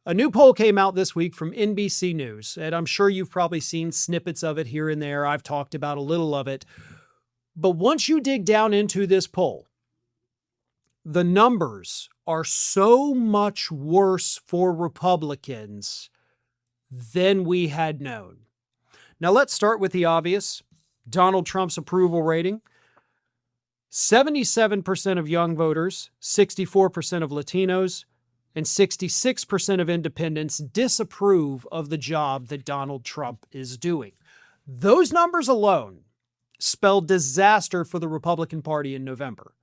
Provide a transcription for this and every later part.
A new poll came out this week from NBC News, and I'm sure you've probably seen snippets of it here and there. I've talked about a little of it. But once you dig down into this poll, the numbers are so much worse for Republicans than we had known. Now, let's start with the obvious. Donald Trump's approval rating. 77% of young voters, 64% of Latinos, and 66% of independents disapprove of the job that Donald Trump is doing. Those numbers alone spell disaster for the Republican Party in November.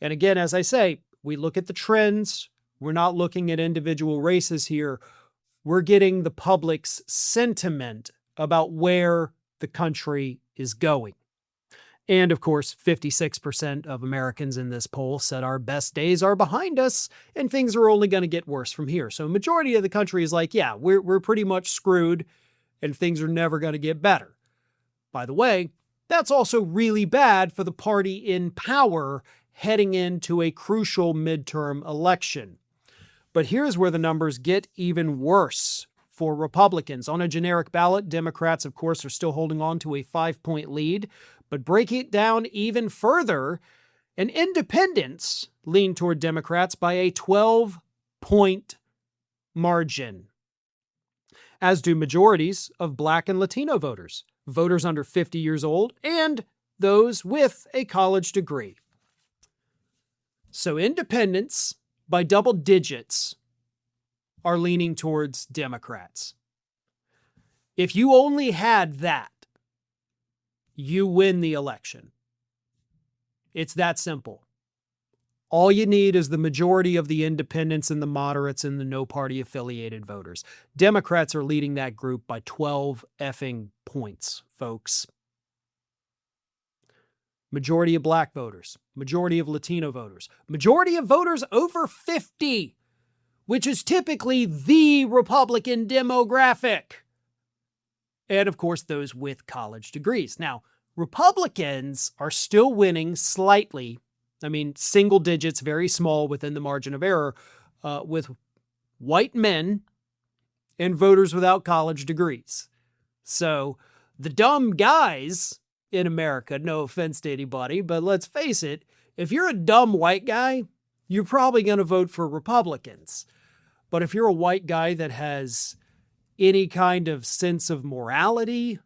And again, as I say, we look at the trends. We're not looking at individual races here. We're getting the public's sentiment about where the country is going. And of course, 56% of Americans in this poll said our best days are behind us and things are only going to get worse from here. So a majority of the country is like, yeah, we're pretty much screwed and things are never going to get better. By the way, that's also really bad for the party in power heading into a crucial midterm election. But here's where the numbers get even worse for Republicans. On a generic ballot, Democrats, of course, are still holding on to a 5-point lead. But break it down even further, and independents lean toward Democrats by a 12-point margin, as do majorities of Black and Latino voters, voters under 50 years old, and those with a college degree. So independents, by double digits, are leaning towards Democrats. If you only had that, you win the election. It's that simple. All you need is the majority of the independents and the moderates and the no-party affiliated voters. Democrats are leading that group by 12 effing points, folks. Majority of Black voters, majority of Latino voters, majority of voters over 50, which is typically the Republican demographic. And of course, those with college degrees. Now, Republicans are still winning slightly. I mean, single digits, very small within the margin of error, with white men and voters without college degrees. So the dumb guys in America, no offense to anybody, but let's face it, if you're a dumb white guy, you're probably going to vote for Republicans. But if you're a white guy that has any kind of sense of morality,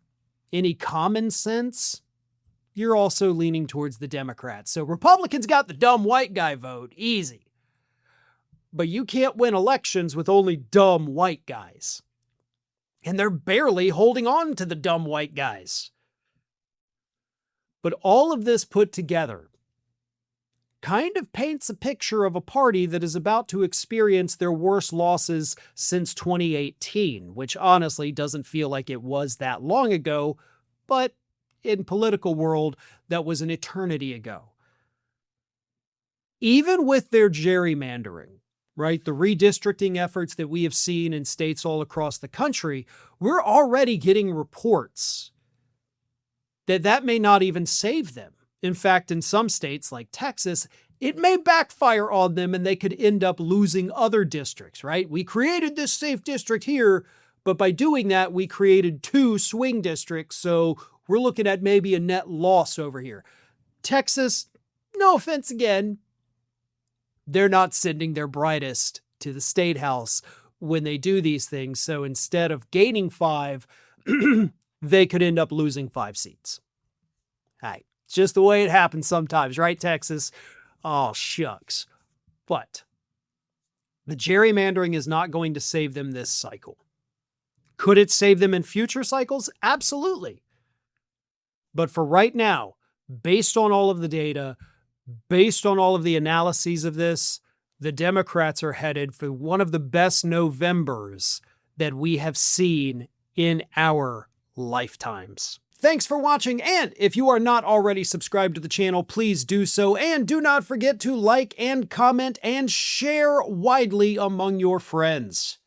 any common sense, you're also leaning towards the Democrats. So Republicans got the dumb white guy vote, easy. But you can't win elections with only dumb white guys. And they're barely holding on to the dumb white guys. But all of this put together kind of paints a picture of a party that is about to experience their worst losses since 2018, which honestly doesn't feel like it was that long ago, but in political world, that was an eternity ago. Even with their gerrymandering, right, the redistricting efforts that we have seen in states all across the country, we're already getting reports that may not even save them. In fact, in some states like Texas, it may backfire on them and they could end up losing other districts, right? We created this safe district here, but by doing that, we created 2 swing districts, so we're looking at maybe a net loss over here. Texas, no offense again, they're not sending their brightest to the state house when they do these things, so instead of gaining 5, they could end up losing 5 seats. Hey, it's just the way it happens sometimes, right, Texas? Oh, shucks. But the gerrymandering is not going to save them this cycle. Could it save them in future cycles? Absolutely. But for right now, based on all of the data, based on all of the analyses of this, the Democrats are headed for one of the best Novembers that we have seen in our lifetimes. Thanks for watching, and if you are not already subscribed to the channel, please do so, and do not forget to like and comment and share widely among your friends.